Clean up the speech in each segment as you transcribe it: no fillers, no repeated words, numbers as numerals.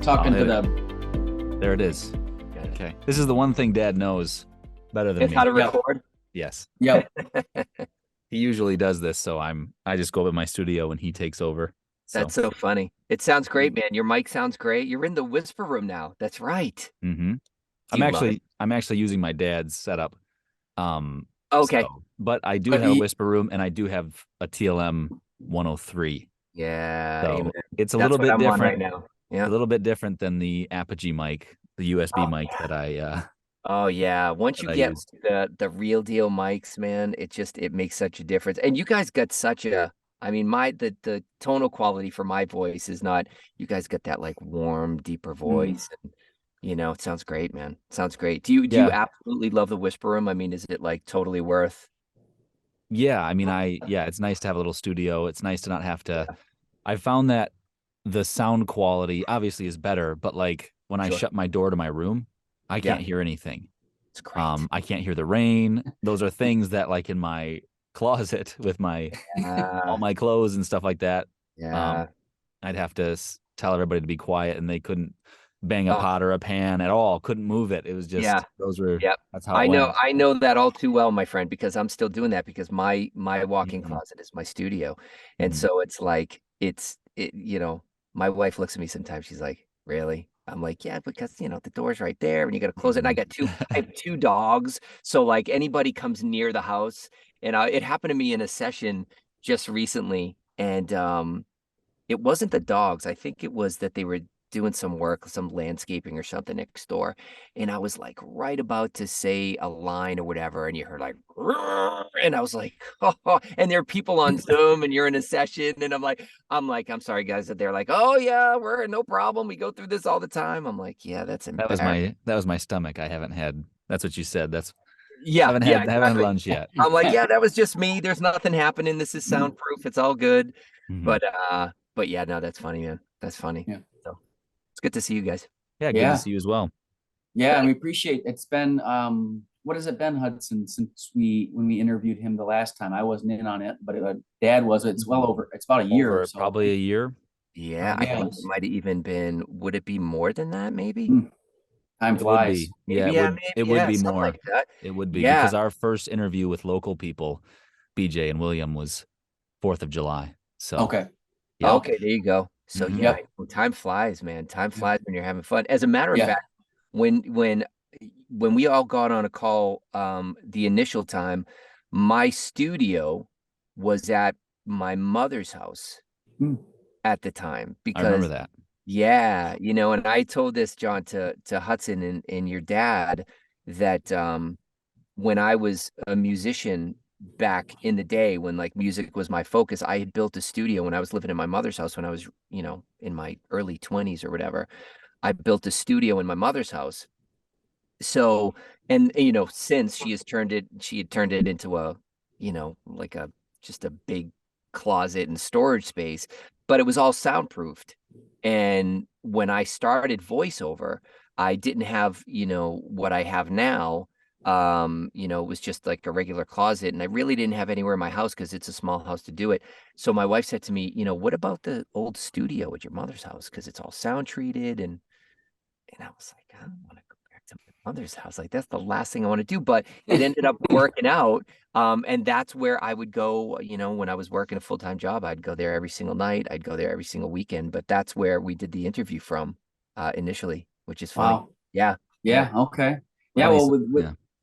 talking to hit the. There it is. Okay. This is the one thing Dad knows better than It's me. how to record. Yes. Yep. He usually does this, so I just go up in my studio and he takes over. That's so funny. It sounds great, man. Your mic sounds great. You're in the whisper room now. That's right. Mm-hmm. I'm actually using my dad's setup. Okay. But I do have a whisper room and I do have a TLM 103. Yeah. So it's a That's little what bit I'm on different. right now. Yeah. A little bit different than the Apogee mic, the USB mic that I Oh yeah. Once you I get used. the real deal mics, man, it makes such a difference. And you guys got such a I mean, the tonal quality for my voice is not, you guys got that like warm, deeper voice. And, it sounds great, man. Sounds great. Do you absolutely love the whisper room? I mean, is it like totally worth? Yeah, I mean, it's nice to have a little studio. It's nice to not have to. I found that the sound quality obviously is better, but like when I shut my door to my room, I can't hear anything. It's great. I can't hear the rain. Those are things that like in my closet with my all my clothes and stuff like that. Yeah. I'd have to tell everybody to be quiet and they couldn't bang a pot or a pan at all. Couldn't move it. It was just that's how it went. I know that all too well, my friend, because I'm still doing that because my walk-in closet is my studio. And so it's like my wife looks at me sometimes, she's like, "Really?" I'm like, "Yeah, because the door's right there and you got to close it." And I have two dogs, so like anybody comes near the house, and it happened to me in a session just recently, and it wasn't the dogs. I think it was that they were doing some work, some landscaping or something next door. And I was like right about to say a line or whatever. And you heard like, "Roar," and I was like, oh, and there are people on Zoom and you're in a session. And I'm sorry, guys. That they're like, "Oh yeah, we're no problem. We go through this all the time." I'm like, yeah, that's embarrassing. That was my stomach. I haven't had, that's what you said. Yeah, haven't had lunch yet. I'm like, yeah, that was just me. There's nothing happening. This is soundproof. It's all good. But yeah, no, that's funny, man. That's funny. Yeah. So it's good to see you guys. Yeah, good to see you as well. Yeah, and we appreciate it's been what has it been, Hudson, since when we interviewed him the last time? I wasn't in on it, but Dad was. It's about a year or so. Probably a year. Yeah, I think it might have even been, would it be more than that, maybe? Time flies. It would be more. Like that. It would be because our first interview with local people, BJ and William, was 4th of July. So okay. Okay, there you go. So time flies, man. Time flies when you're having fun. As a matter of fact, when we all got on a call, the initial time, my studio was at my mother's house at the time, because I remember that. Yeah, and I told this, John, to Hudson and your dad, that when I was a musician back in the day, when like music was my focus, I had built a studio when I was living in my mother's house when I was, in my early 20s or whatever. I built a studio in my mother's house. So, and since she had turned it into a, like just a big closet and storage space, but it was all soundproofed. And when I started voiceover, I didn't have, what I have now. It was just like a regular closet, and I really didn't have anywhere in my house because it's a small house to do it. So my wife said to me, "What about the old studio at your mother's house? Because it's all sound treated." And I was like, "I don't want to go back to my mother's house. Like, that's the last thing I want to do." But it ended up working out. And that's where I would go, when I was working a full-time job, I'd go there every single night. I'd go there every single weekend. But that's where we did the interview from initially, which is funny. Wow. Yeah. Okay. Yeah. Well,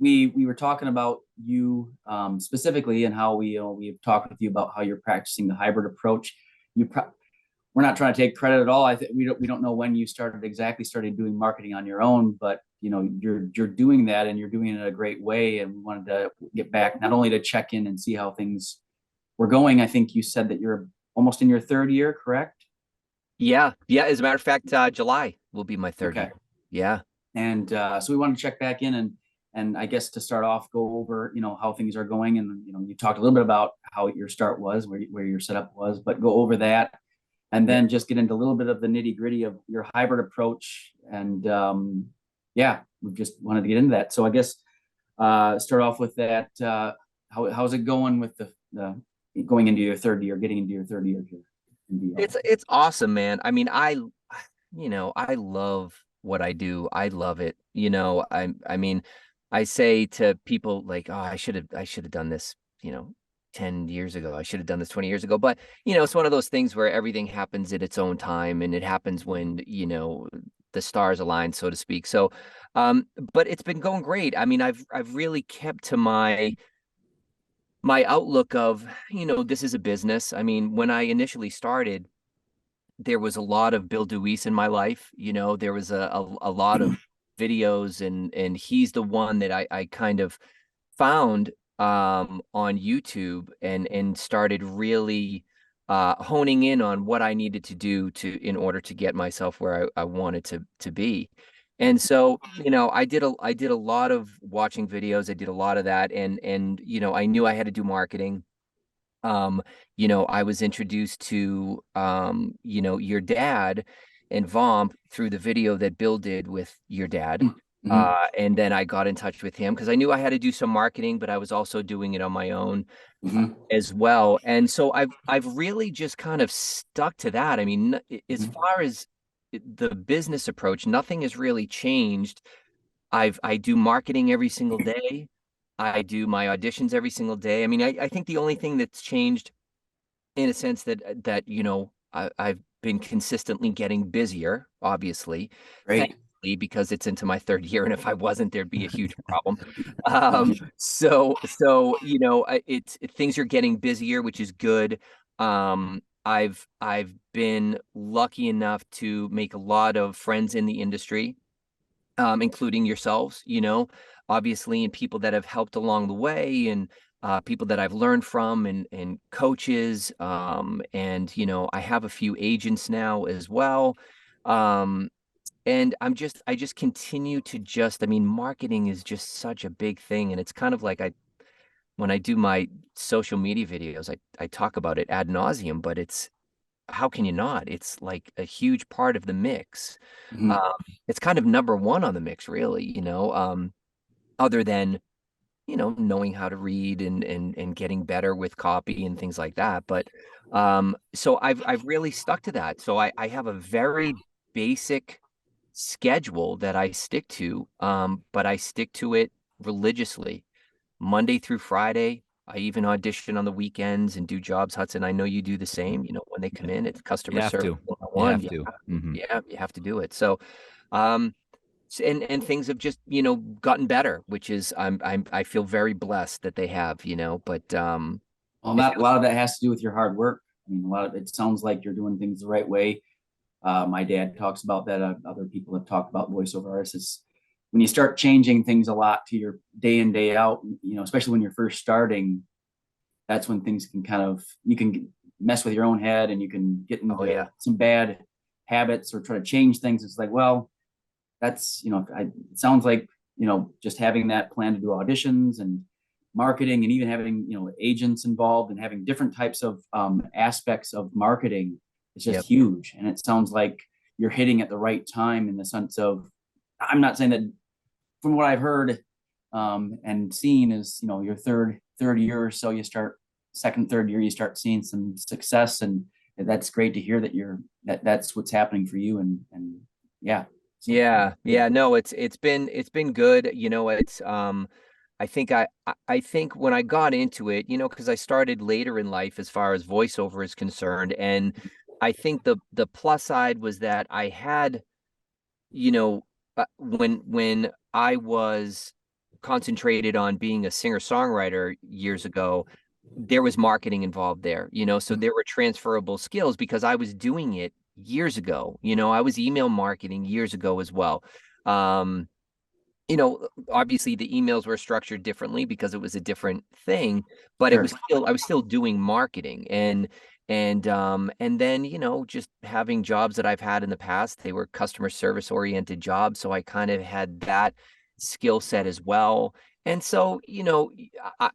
we were talking about you specifically, and how we've talked with you about how you're practicing the hybrid approach. We're not trying to take credit at all. I think we don't know when you started doing marketing on your own, but you're doing that, and you're doing it in a great way. And we wanted to get back not only to check in and see how things were going. I think you said that you're almost in your 3rd year, correct? Yeah. As a matter of fact, July will be my 3rd year. Yeah. And so we wanted to check back in, and I guess to start off, go over how things are going, and you talked a little bit about how your start was, where your setup was, but go over that. And then just get into a little bit of the nitty gritty of your hybrid approach. And we just wanted to get into that. So I guess start off with that. How's it going with the going into your 3rd year, getting into your 3rd year here? It's awesome, man. I mean, I love what I do. I love it. I mean, I say to people like, oh, I should have done this, 10 years ago. I should have done this 20 years ago. But, it's one of those things where everything happens at its own time, and it happens when, the stars align, so to speak. So, but it's been going great. I mean, I've really kept to my outlook of, this is a business. I mean, when I initially started, there was a lot of Bill Deweese in my life. There was a lot of videos, and he's the one that I kind of found on YouTube, and started really honing in on what I needed to do in order to get myself where I wanted to be. And so, I did a lot of watching videos. I did a lot of that, and I knew I had to do marketing. I was introduced to your dad and VOMP through the video that Bill did with your dad. And then I got in touch with him because I knew I had to do some marketing, but I was also doing it on my own as well. And so I've really just kind of stuck to that. I mean, as far as the business approach, nothing has really changed. I do marketing every single day. I do my auditions every single day. I mean, I think the only thing that's changed, in a sense, that I've been consistently getting busier, obviously, Right. thankfully, because it's into my third year, and if I wasn't, there'd be a huge problem. So things are getting busier, which is good. I've been lucky enough to make a lot of friends in the industry, including yourselves, obviously, and people that have helped along the way, and people that I've learned from, and coaches. And, I have a few agents now as well. And I just continue to I mean, marketing is just such a big thing. And it's kind of like when I do my social media videos, I talk about it ad nauseum, but how can you not? It's like a huge part of the mix. It's kind of number one on the mix, really, other than, knowing how to read, and getting better with copy and things like that. But so I've really stuck to that. So I have a very basic schedule that I stick to, but I stick to it religiously, Monday through Friday. I even audition on the weekends and do jobs. Hudson, I know you do the same. When they come in, it's customer service 101. Yeah, you have to do it. So, and things have just, gotten better, which is, I feel very blessed that they have, but well, a lot of that has to do with your hard work. I mean, it sounds like you're doing things the right way. My dad talks about that. Other people have talked about voiceover artists. When you start changing things a lot to your day in, day out, especially when you're first starting, that's when things you can mess with your own head, and you can get into some bad habits or try to change things. It's like, well, that's, it sounds like, just having that plan to do auditions and marketing, and even having, agents involved, and having different types of aspects of marketing is just huge. And it sounds like you're hitting at the right time, in the sense of, I'm not saying that, from what I've heard and seen, is, your third year or so, third year, you start seeing some success, and that's great to hear that that's what's happening for you. And yeah. No, it's been good. It's I think when I got into it, because I started later in life as far as voiceover is concerned, and I think the plus side was that I had, when I was concentrated on being a singer-songwriter years ago, there was marketing involved there, so there were transferable skills because I was doing it years ago. I was email marketing years ago as well. Obviously the emails were structured differently because it was a different thing, but I was still doing marketing, and then, just having jobs that I've had in the past, they were customer service oriented jobs. So I kind of had that skill set as well. And so,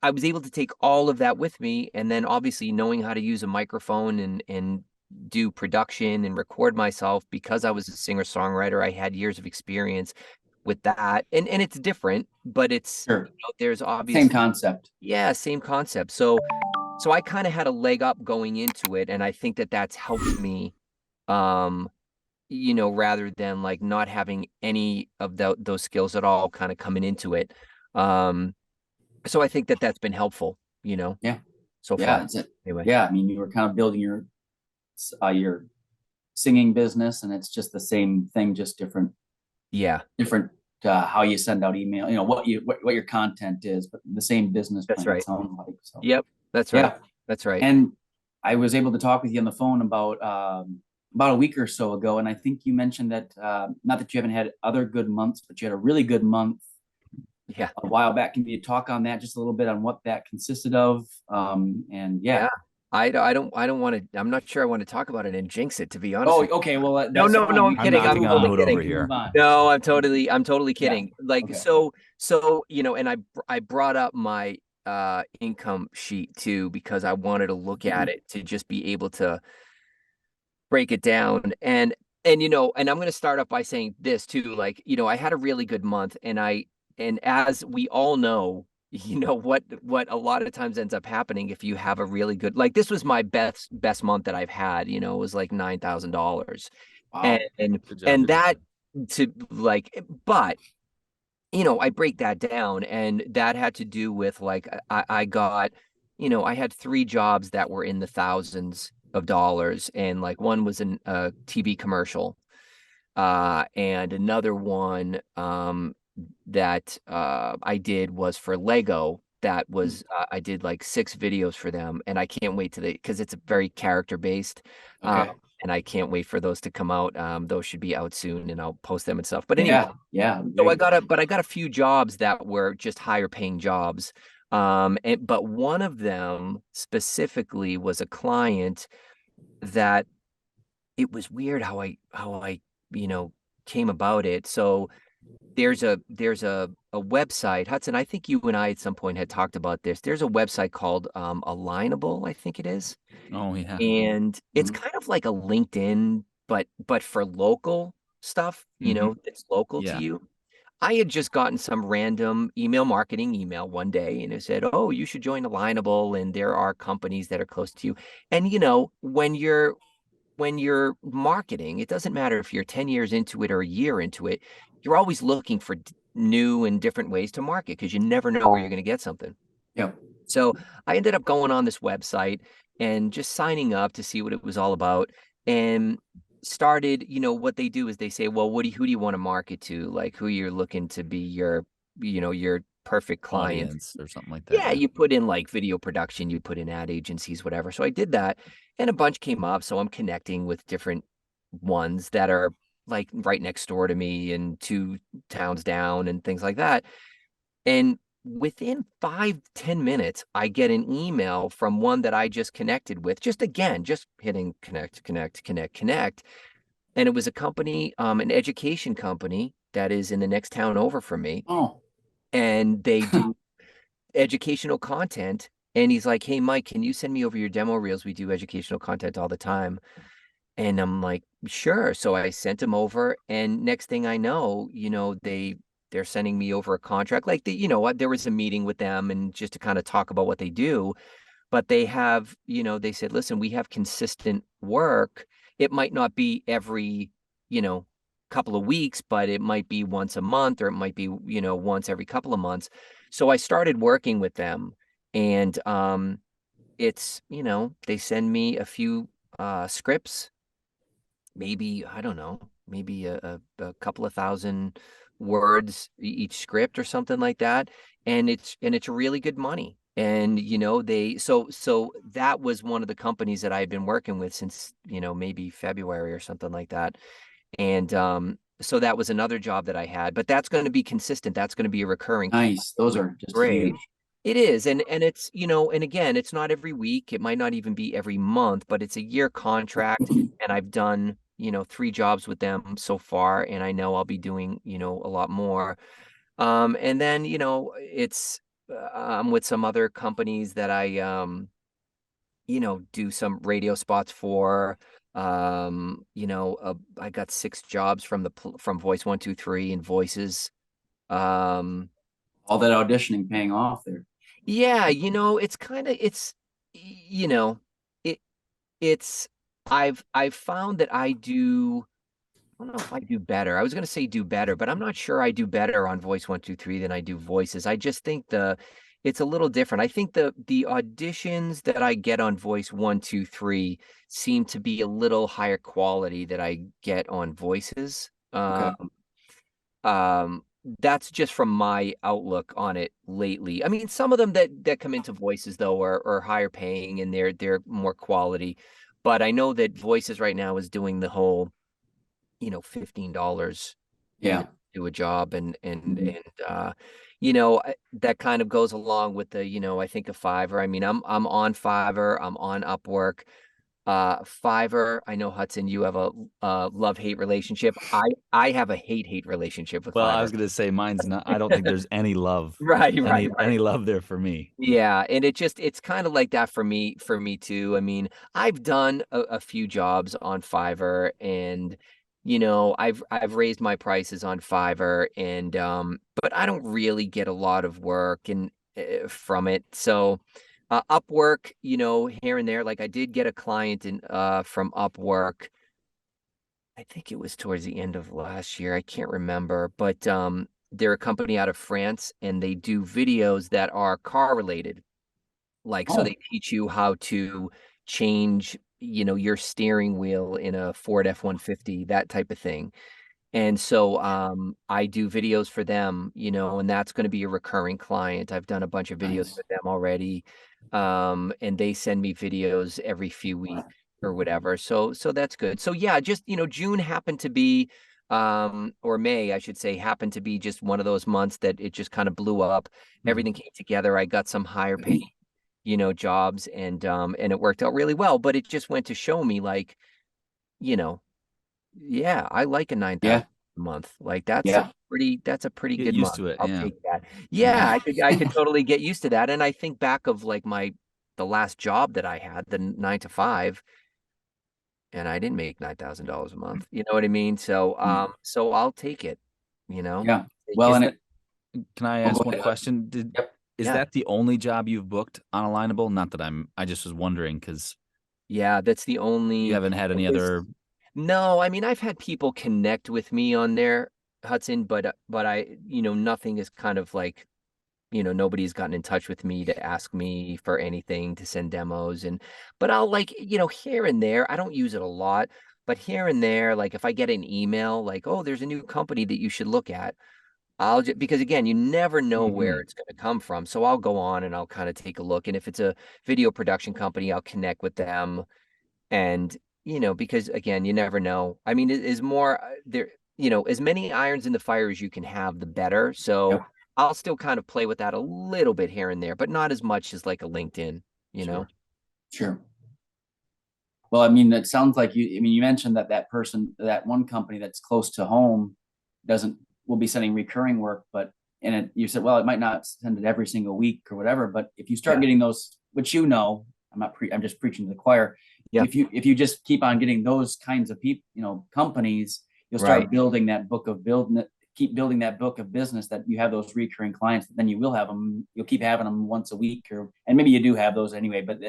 I was able to take all of that with me. And then obviously knowing how to use a microphone, and do production and record myself, because I was a singer-songwriter, I had years of experience with that. And it's different, but it's, there's obviously same concept. Yeah, same concept. So I kind of had a leg up going into it, and I think that that's helped me, you know, rather than like not having any of those skills at all kind of coming into it. So I think that that's been helpful, you know, Yeah. so Yeah. far. Anyway. Yeah. I mean, you were kind of building your singing business, and it's just the same thing, just different how you send out email, you know, what your content is, but the same business That's plan, right. it sounds like. So Yep. That's right. yeah. That's right. And I was able to talk with you on the phone about a week or so ago, and I think you mentioned that not that you haven't had other good months, but you had a really good month Yeah. a while back. Can you talk on that just a little bit on what that consisted of? And yeah. Yeah. I don't want to, I'm not sure I want to talk about it and jinx it, to be honest Oh, with you. okay. Well, No, that's no, fine. no, I'm I'm kidding. I'm knocking on totally wood over kidding. here. No, I'm totally kidding. Yeah. Like, Okay. so, you know, and I brought up my income sheet too, because I wanted to look at it to just be able to break it down. And you know, and I'm going to start up by saying this too, like, you know, I had a really good month, and as we all know, you know, what a lot of times ends up happening if you have a really good, like, this was my best month that I've had, you know, it was like $9,000. Wow. Good job. And that, to like, but you know, I break that down, and that had to do with like I got, you know, I had 3 jobs that were in the thousands of dollars, and like one was in a TV commercial, and another one that I did was for Lego. That was I did like 6 videos for them, and I can't wait to because it's a very character based. Okay. And I can't wait for those to come out. Those should be out soon, and I'll post them and stuff. But anyway, Yeah. so Great. I got a few jobs that were just higher paying jobs. But one of them specifically was a client that, it was weird how I, you know, came about it. So there's a website, Hudson. I think you and I at some point had talked about this. There's a website called Alignable, I think it is. Oh yeah. And it's Mhm. kind of like a LinkedIn, but for local stuff, you know, that's local to Yeah. you. I had just gotten some random email marketing email one day, and it said, "Oh, you should join Alignable, and there are companies that are close to you." And you know, when you're marketing, it doesn't matter if you're 10 years into it or a year into it, you're always looking for new and different ways to market, because you never know where you're going to get something. Yeah. So I ended up going on this website and just signing up to see what it was all about, and started, you know, what they do is they say, well, who do you want to market to? Like, who you're looking to be your, you know, your perfect client. Audience or something like that. Yeah, you put in like video production, you put in ad agencies, whatever. So I did that, and a bunch came up. So I'm connecting with different ones that are like right next door to me and 2 towns down and things like that. And within 5-10 minutes, I get an email from one that I just connected with, just again, just hitting connect, connect, connect, connect. And it was a company, an education company that is in the next town over from me. Oh. And they do educational content. And he's like, "Hey, Mike, can you send me over your demo reels? We do educational content all the time." And I'm like, "Sure." So I sent him over, and next thing I know, you know, they're sending me over a contract. Like, you know what, there was a meeting with them, and just to kind of talk about what they do. But they have, you know, they said, "Listen, we have consistent work. It might not be every, you know, couple of weeks, but it might be once a month, or it might be, you know, once every couple of months." So I started working with them, and it's, you know, they send me a few scripts, maybe, I don't know, maybe a couple of thousand words each script or something like that. And it's really good money. And, you know, so that was one of the companies that I've been working with since, you know, maybe February or something like that. And so that was another job that I had, but that's going to be consistent. That's going to be a recurring piece, Nice. Those which are is just great. huge. It is. And it's, you know, and again, it's not every week. It might not even be every month, but it's a year contract. And I've done, you know, 3 jobs with them so far, and I know I'll be doing, you know, a lot more. And then, you know, it's I'm with some other companies that I you know, do some radio spots for. You know, I got 6 jobs from from Voice 123 and Voices. Um, All that auditioning paying off there. yeah, you know, it's kind of, you know, it it's I've found that I do don't know if I do better. I was going to say do better, but I'm not sure I do better on Voice 123 than I do voices. I just think it's a little different. I think the auditions that I get on Voice 123 seem to be a little higher quality that I get on voices. Okay. That's just from my outlook on it lately. I mean, some of them that come into voices though are higher paying and they're more quality. But I know that voices right now is doing the whole, $15 Yeah. to do a job and Mhm. that kind of goes along with the, I think of Fiverr. I mean, I'm on Fiverr, I'm on Upwork. Fiverr, I know Hudson, you have a love-hate relationship. I have a hate relationship with Well, I Fiverr. was gonna say mine's not. I don't think there's any love, Right. any love there for me. Yeah, and it's kind of like that for me too. I mean, I've done a few jobs on Fiverr and I've raised my prices on Fiverr and but I don't really get a lot of work and from it. So Upwork, here and there, like I did get a client in from Upwork. I think it was towards the end of last year. I can't remember, but they're a company out of France and they do videos that are car related. Like, so Oh, they teach you how to change, your steering wheel in a Ford F-150, that type of thing. And so I do videos for them, and that's going to be a recurring client. I've done a bunch of videos nice. for them already. And they send me videos every few weeks or whatever. So that's good. So yeah, just, June happened to be or May, I should say, happened to be just one of those months that it just kind of blew up. Mhm. Everything came together. I got some higher paying, jobs and it worked out really well, but it just went to show me like, you know, yeah, I like a 9,000 Yeah. a month. Like Yeah. that's a pretty Get good used month. to it. I'll Yeah. take that. Yeah, Yeah. I could totally get used to that. And I think back of like the last job that I had, the 9 to 5, and I didn't make $9,000 a month. You know what I mean? So Mm. so I'll take it, you know. Yeah. Well, Is and that? it, Can I oh, go ask one ahead, Hudson. question? Yep. Is Yeah. that the only job you've booked on Alignable? Not that I just was wondering because Yeah, that's the you only haven't had it any was other. no, I mean I've had people connect with me on there, Hudson, but I, nothing is kind of like nobody's gotten in touch with me to ask me for anything to send demos but I'll like, here and there, I don't use it a lot, but here and there, like if I get an email like, oh, there's a new company that you should look at, I'll just, because again, you never know where Mhm. it's going to come from. So I'll go on and I'll kind of take a look. And if it's a video production company, I'll connect with them. And, because again, you never know. I mean, it is more there, as many irons in the fire as you can have, the better. So Yep. I'll still kind of play with that a little bit here and there, but not as much as like a LinkedIn, you know? Sure. Sure. Well, I mean, it sounds like you, I mean, you mentioned that that person, that one company that's close to home doesn't, will be sending recurring work, but, and it, you said, well, it might not send it every single week or whatever, but if you start Yeah. getting those, which I'm just preaching to the choir. Yeah. If you just keep on getting those kinds of people, companies, you'll Right. start building that book of keep building that book of business that you have those recurring clients, then you will have them, you'll keep having them once a week and maybe you do have those anyway, but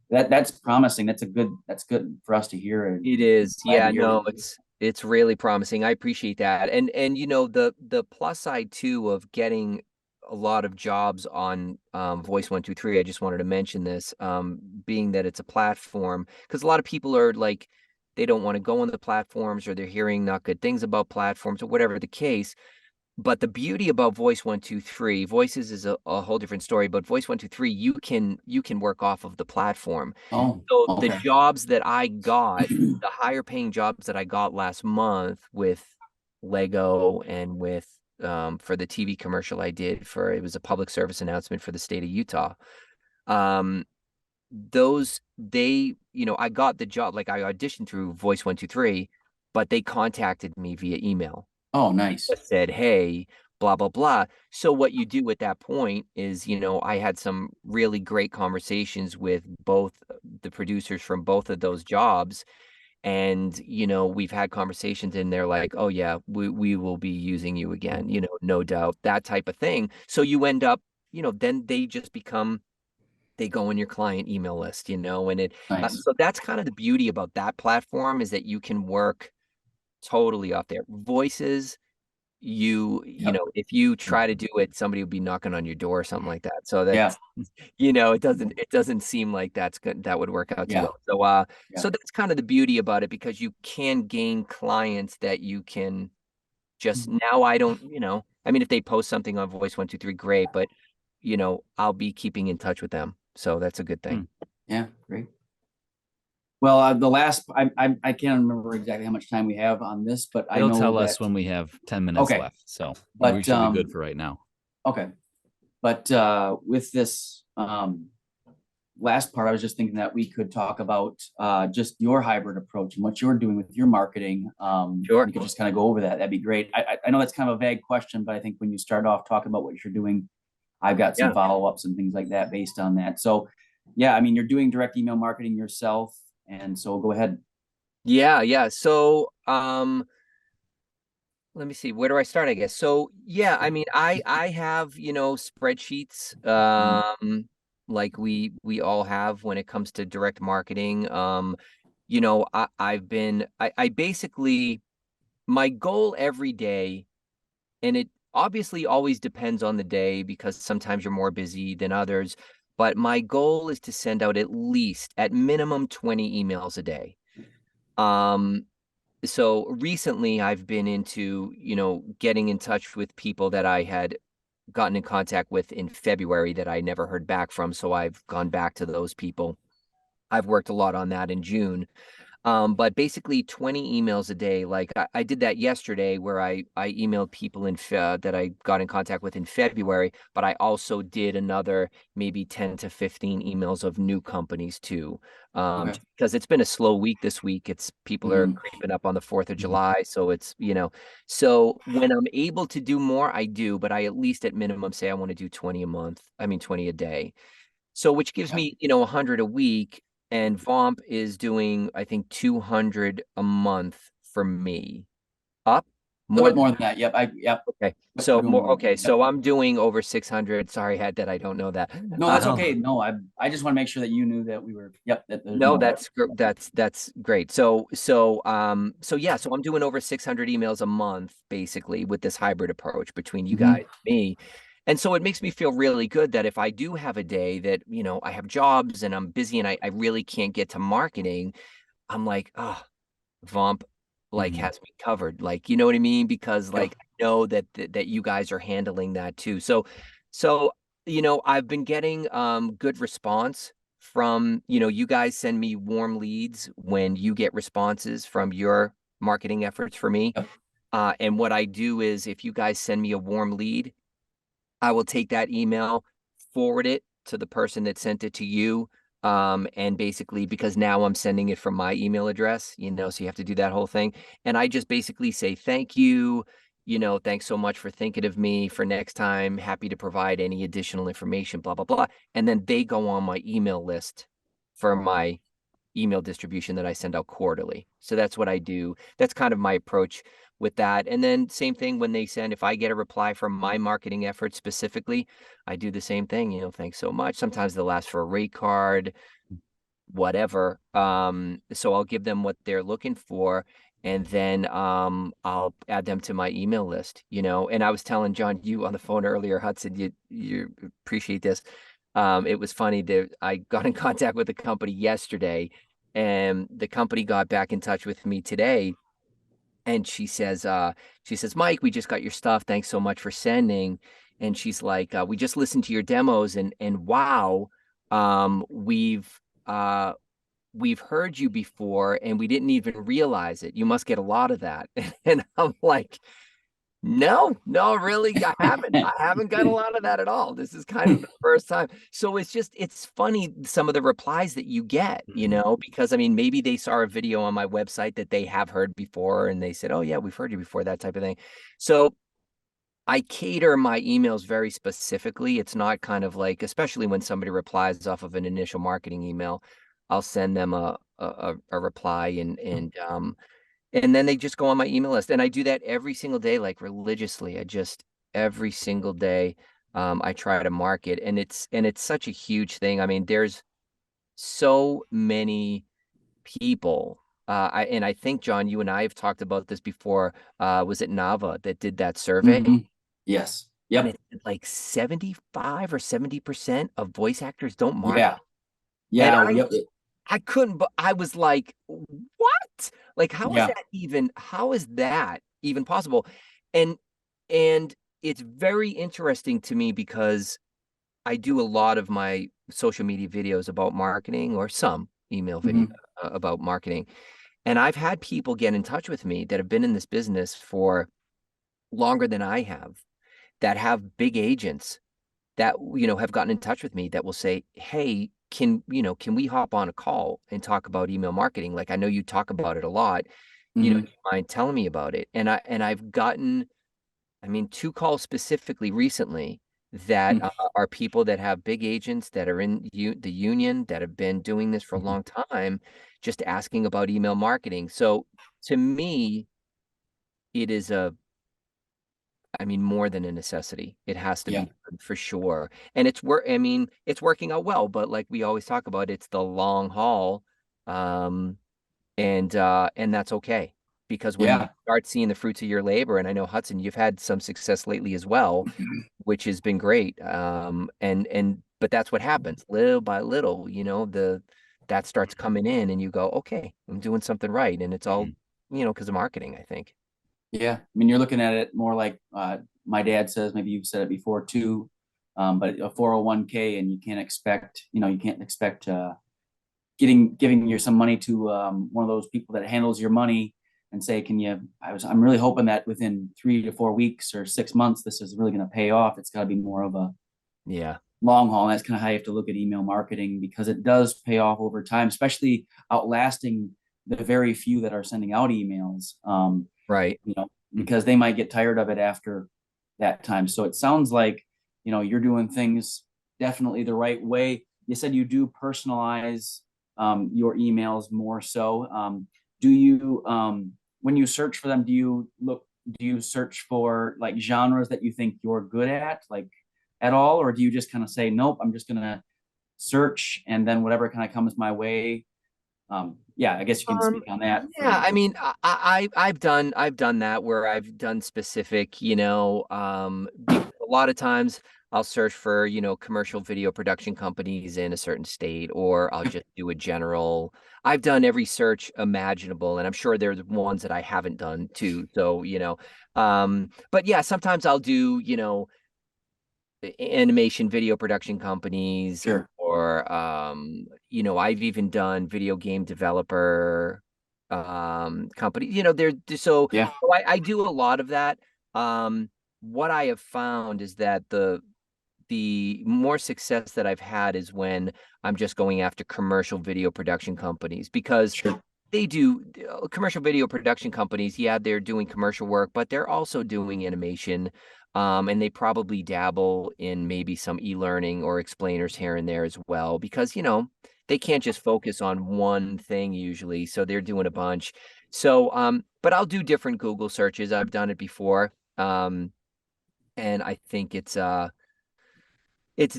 that's promising. That's good for us to hear. And It is. glad to Yeah, hear no, that. it's really promising. I appreciate that. And the plus side too of getting a lot of jobs on Voice 123, I just wanted to mention this, being that it's a platform, because a lot of people are like, they don't want to go on the platforms or they're hearing not good things about platforms or whatever the case. But the beauty about Voice 123, Voices is a whole different story, but Voice 123, you can work off of the platform. Oh, So the okay. jobs that I got, the higher paying jobs that I got last month with Lego and with for the TV commercial I did for, it was a public service announcement for the state of Utah. Um, those they, I got the job, like I auditioned through Voice 123, but they contacted me via email, Oh, nice. said, hey, blah, blah, blah. So what you do at that point is, I had some really great conversations with both the producers from both of those jobs. And, we've had conversations and they're like, oh yeah, we will be using you again, no doubt, that type of thing. So you end up, then they go in your client email list, and Nice. so that's kind of the beauty about that platform, is that you can work totally off there. Voices, you know, if you try to do it, somebody will be knocking on your door or something like that. So that's, you know, it doesn't seem like that's good. That would work out too well. So, so that's kind of the beauty about it, because you can gain clients that you can just, now I don't, you know, I mean, if they post something on Voice 123, great, but you know, I'll be keeping in touch with them. So that's a good thing. Yeah, great. Well, the last, I can't remember exactly how much time we have on this, but I know it'll tell us when we have 10 minutes left. So we should be good for right now. Okay. But with this last part, I was just thinking that we could talk about just your hybrid approach and what you're doing with your marketing. Sure. You could just kind of go over that. That'd be great. I know that's kind of a vague question, but I think when you start off talking about what you're doing, I've got some follow-ups and things like that based on that. So yeah, I mean, you're doing direct email marketing yourself. And so go ahead. Yeah. So, let me see, where do I start, I guess? So, yeah, I mean, I have, you know, spreadsheets, like we all have when it comes to direct marketing. You know, I basically, my goal every day, and it obviously always depends on the day because sometimes you're more busy than others, but my goal is to send out at least, at minimum, 20 emails a day. So recently I've been into, you know, getting in touch with people that I had gotten in contact with in February that I never heard back from. So I've gone back to those people. I've worked a lot on that in June. But basically 20 emails a day. Like I did that yesterday, where I emailed people that I got in contact with in February, but I also did another maybe 10 to 15 emails of new companies too. Because it's been a slow week this week. It's people are creeping up on the 4th of July. So it's, you know, so when I'm able to do more, I do, but I at least at minimum say I want to do 20 a month. I mean, 20 a day. So which gives me, you know, 100 a week. And VOMP is doing, I think, 200 a month for me. Up A little bit more than that. Yep. Okay. So more. Okay. So I'm doing over 600. Sorry, Had that I don't know that. No, that's okay. No, I just want to make sure that you knew that we were. Yep. No, that's great. So yeah. So I'm doing over 600 emails a month, basically, with this hybrid approach between you guys, and me. And so it makes me feel really good that if I do have a day that, you know, I have jobs and I'm busy and I really can't get to marketing, I'm like, oh, VOMP like has me covered. Like, you know what I mean? Because like I know that you guys are handling that too. So, you know, I've been getting good response from, you know, you guys send me warm leads when you get responses from your marketing efforts for me. And what I do is, if you guys send me a warm lead, I will take that email, forward it to the person that sent it to you. And basically, because now I'm sending it from my email address, you know, so you have to do that whole thing. And I just basically say, thank you, you know, thanks so much for thinking of me for next time. Happy to provide any additional information, blah, blah, blah. And then they go on my email list for my email distribution that I send out quarterly. So that's what I do. That's kind of my approach with that. And then same thing when they send, if I get a reply from my marketing efforts specifically, I do the same thing, you know, thanks so much. Sometimes they'll ask for a rate card, whatever. So I'll give them what they're looking for, and then I'll add them to my email list, you know. And I was telling John, you on the phone earlier, Hudson, you appreciate this. It was funny that I got in contact with the company yesterday, and the company got back in touch with me today. And she says, Mike, we just got your stuff. Thanks so much for sending. And she's like, we just listened to your demos, and wow, we've heard you before and we didn't even realize it. You must get a lot of that. And I'm like, no, really, I haven't got a lot of that at all. This is kind of the first time. So it's funny, some of the replies that you get, you know, because I mean, maybe they saw a video on my website that they have heard before and they said, oh yeah, we've heard you before, that type of thing. So I cater my emails very specifically. It's not kind of like, especially when somebody replies off of an initial marketing email, I'll send them a reply, and then they just go on my email list. And I do that every single day, like religiously. Every single day, I try to market, and it's such a huge thing. I mean, there's so many people and I think, John, you and I have talked about this before. Was it Nava that did that survey? Yes. And Yep. it's like 75 or 70% of voice actors don't market. Yeah. Yeah. And Yep. I couldn't, but I was like, what? Like, how is Yeah. that even possible? And and it's very interesting to me because I do a lot of my social media videos about marketing, or some email video about marketing. And I've had people get in touch with me that have been in this business for longer than I have, that have big agents that, have gotten in touch with me that will say, hey, can we hop on a call and talk about email marketing? Like, I know you talk about it a lot. Do you mind telling me about it? And I've gotten, I mean, 2 calls specifically recently that are people that have big agents that are in the union, that have been doing this for a long time, just asking about email marketing. So to me, it is more than a necessity. It has to be done for sure. And it's working out well, but like we always talk about, it's the long haul. And that's okay. Because when you start seeing the fruits of your labor, and I know, Hudson, you've had some success lately as well, which has been great. But that's what happens little by little, that starts coming in and you go, okay, I'm doing something right. And it's all, because of marketing, I think. Yeah. I mean, you're looking at it more like my dad says, maybe you've said it before too, but a 401k, and you can't expect giving you some money to one of those people that handles your money and say, I'm really hoping that within 3 to 4 weeks or 6 months, this is really going to pay off. It's got to be more of a long haul. And that's kind of how you have to look at email marketing, because it does pay off over time, especially outlasting the very few that are sending out emails. Right. Because they might get tired of it after that time. So it sounds like, you're doing things definitely the right way. You said you do personalize your emails more so. Do you, when you search for them, do you search for like genres that you think you're good at, like at all? Or do you just kind of say, nope, I'm just going to search, and then whatever kind of comes my way? I guess you can speak on that. Yeah, I mean, I've done that, where I've done specific, because a lot of times I'll search for, commercial video production companies in a certain state, or I'll just do a general. I've done every search imaginable, and I'm sure there's ones that I haven't done too. So, but yeah, sometimes I'll do, animation video production companies, or I've even done video game developer company. So I do a lot of that. What I have found is that the more success that I've had is when I'm just going after commercial video production companies, because they do commercial video production companies. Yeah, they're doing commercial work, but they're also doing animation. And they probably dabble in maybe some e-learning or explainers here and there as well, because, they can't just focus on one thing usually. So they're doing a bunch. So, but I'll do different Google searches. I've done it before. And I think it's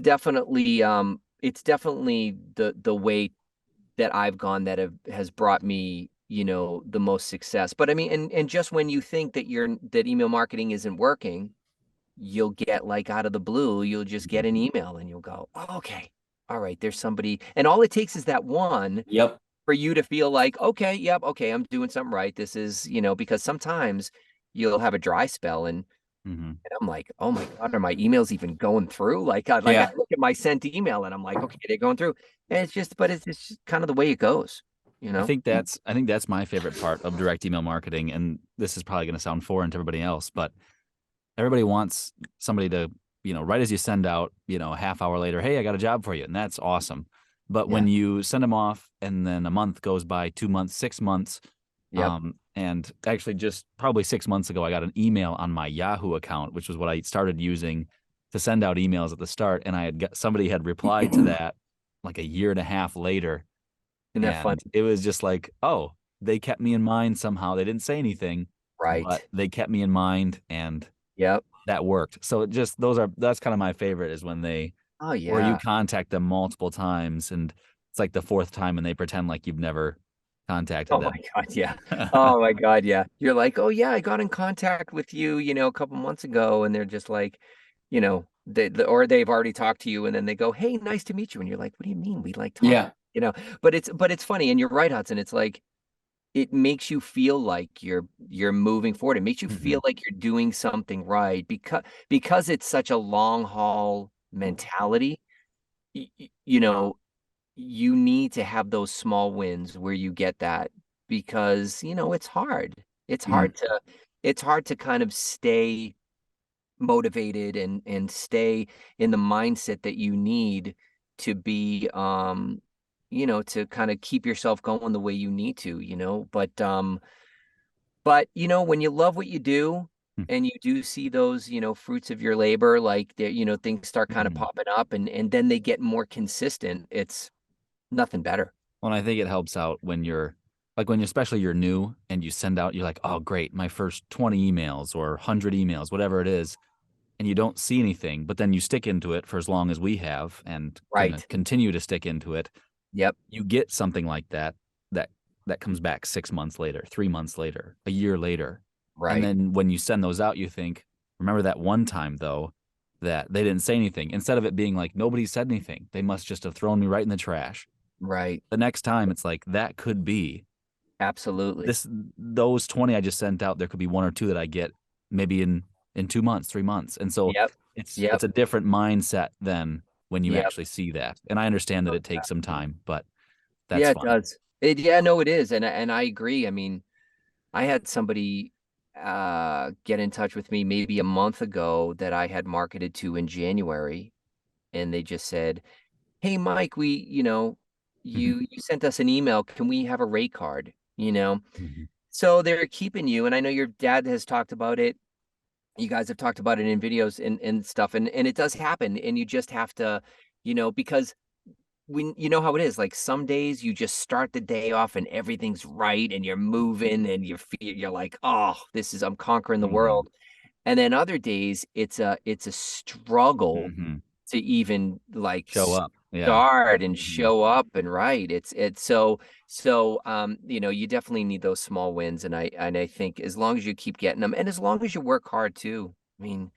definitely the way that I've gone that has brought me, the most success. But I mean, and just when you think that that email marketing isn't working, you'll get, like, out of the blue, you'll just get an email and you'll go, oh, okay, all right, there's somebody. And all it takes is that one for you to feel like, okay, okay, I'm doing something right. This is, because sometimes you'll have a dry spell, and I'm like, oh my God, are my emails even going through? I look at my sent email and I'm like, okay, they're going through. And it's just kind of the way it goes, I think that's my favorite part of direct email marketing. And this is probably going to sound foreign to everybody else, but everybody wants somebody to, right as you send out, a half hour later, hey, I got a job for you. And that's awesome. But when you send them off and then a month goes by, 2 months, 6 months, and actually just probably 6 months ago, I got an email on my Yahoo account, which was what I started using to send out emails at the start. And somebody had replied to that like a year and a half later. Isn't that fun? It was just like, oh, they kept me in mind somehow. They didn't say anything, right? But they kept me in mind, and that worked. So that's kind of my favorite, is when where you contact them multiple times, and it's like the fourth time and they pretend like you've never contacted Oh them. my God, yeah. Oh my God, yeah. You're like, oh yeah, I got in contact with you, a couple months ago, and they're just like, or they've already talked to you, and then they go, hey, nice to meet you, and you're like, what do you mean we like talking? Yeah. But it's funny, and you're right, Hudson. It's like it makes you feel like you're moving forward. It makes you feel like you're doing something right because it's such a long haul mentality. You know, you need to have those small wins where you get that because, it's hard. It's Mm. hard to kind of stay motivated and stay in the mindset that you need to be to kind of keep yourself going the way you need to, but when you love what you do and you do see those, fruits of your labor, like things start kind of popping up and then they get more consistent. It's nothing better. Well, I think it helps out when you're like when especially you're new and you send out, you're like, oh great, my first 20 emails or 100 emails, whatever it is, and you don't see anything, but then you stick into it for as long as we have and gonna Right. continue to stick into it. Yep. You get something like that comes back 6 months later, 3 months later, a year later. Right. And then when you send those out, you think, remember that one time though that they didn't say anything. Instead of it being like nobody said anything, they must just have thrown me right in the trash. Right. The next time it's like that could be Absolutely. those 20 I just sent out, there could be one or two that I get maybe in 2 months, 3 months. And so Yep. it's Yep. a different mindset than when you Yep. actually see that. And I understand that it takes some time, but that's Yeah, it fine. does. Yeah, no, it is. And I agree. I mean, I had somebody get in touch with me maybe a month ago that I had marketed to in January, and they just said, "Hey, Mike, you sent us an email. Can we have a rate card?" So they're keeping you, and I know your dad has talked about it. You guys have talked about it in videos and stuff, and it does happen, and you just have to, because when you know how it is, like some days you just start the day off and everything's right and you're moving and you're like, oh, I'm conquering the world. And then other days it's a struggle to even like Show up. Yeah. start and show up and right. It's you definitely need those small wins. And I think as long as you keep getting them and as long as you work hard too, I mean,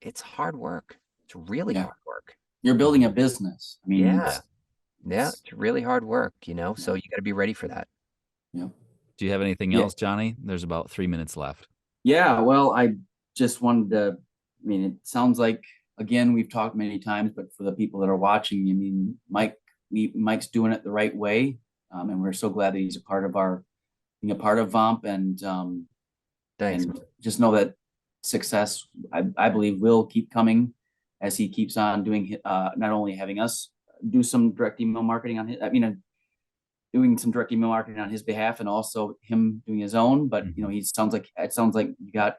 it's hard work. It's really Yeah. hard work. You're building a business. I mean, Yeah. Yeah, it's really hard work, so Yeah. you got to be ready for that. Yeah. Do you have anything Yeah. else, Johnny? There's about 3 minutes left. Yeah. Well, I just wanted to, I mean, it sounds like, again, we've talked many times, but for the people that are watching, I mean, Mike's doing it the right way. And we're so glad that he's being a part of VOMP Thanks, and man. just know that success, I believe, will keep coming as he keeps on doing, not only having us do some direct email marketing on his, doing some direct email marketing on his behalf and also him doing his own. But, it sounds like you got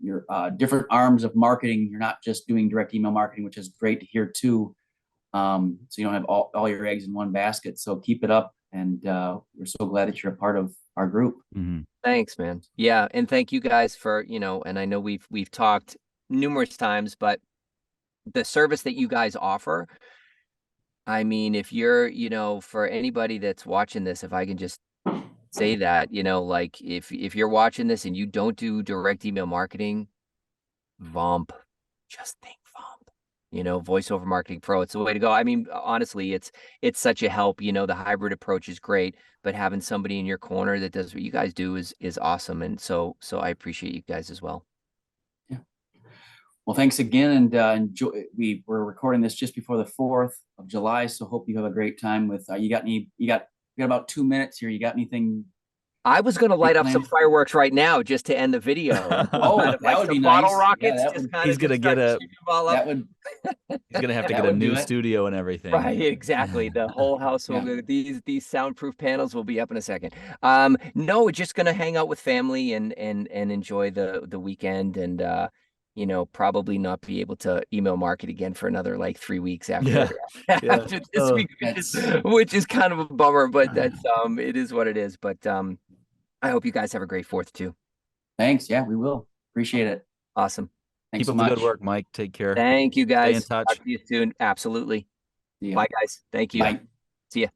your different arms of marketing. You're not just doing direct email marketing, which is great to hear too. So you don't have all your eggs in one basket. So keep it up. And we're so glad that you're a part of our group. Thanks, man. Yeah, and thank you guys for, and I know we've talked numerous times, but the service that you guys offer, I mean, if you're, for anybody that's watching this, if I can just say that, like if you're watching this and you don't do direct email marketing, VOMP, just think VOMP. Voice over marketing pro, it's the way to go. I mean, honestly, it's such a help. The hybrid approach is great, but having somebody in your corner that does what you guys do is awesome. And so I appreciate you guys as well. Yeah. Well, thanks again. And enjoy, we're recording this just before the 4th of July. So hope you have a great time with, you got about 2 minutes here. You got anything? I was going to light up some fireworks right now just to end the video. Oh, kind of that would be bottle nice. rockets. Yeah, he's going to get that would. He's going to have to get a new studio and everything. Right, exactly. The whole house will go, these soundproof panels will be up in a second. No, just going to hang out with family and enjoy the weekend and probably not be able to email market again for another like 3 weeks after after this week, which is kind of a bummer, but that's it is what it is. But I hope you guys have a great 4th too. Thanks. Yeah, we will. Appreciate it. Awesome. Thanks so much. Keep up the good work, Mike. Take care. Thank you, guys. Stay in touch. Talk to you soon. Absolutely. Bye, guys. Thank you. Bye. See ya.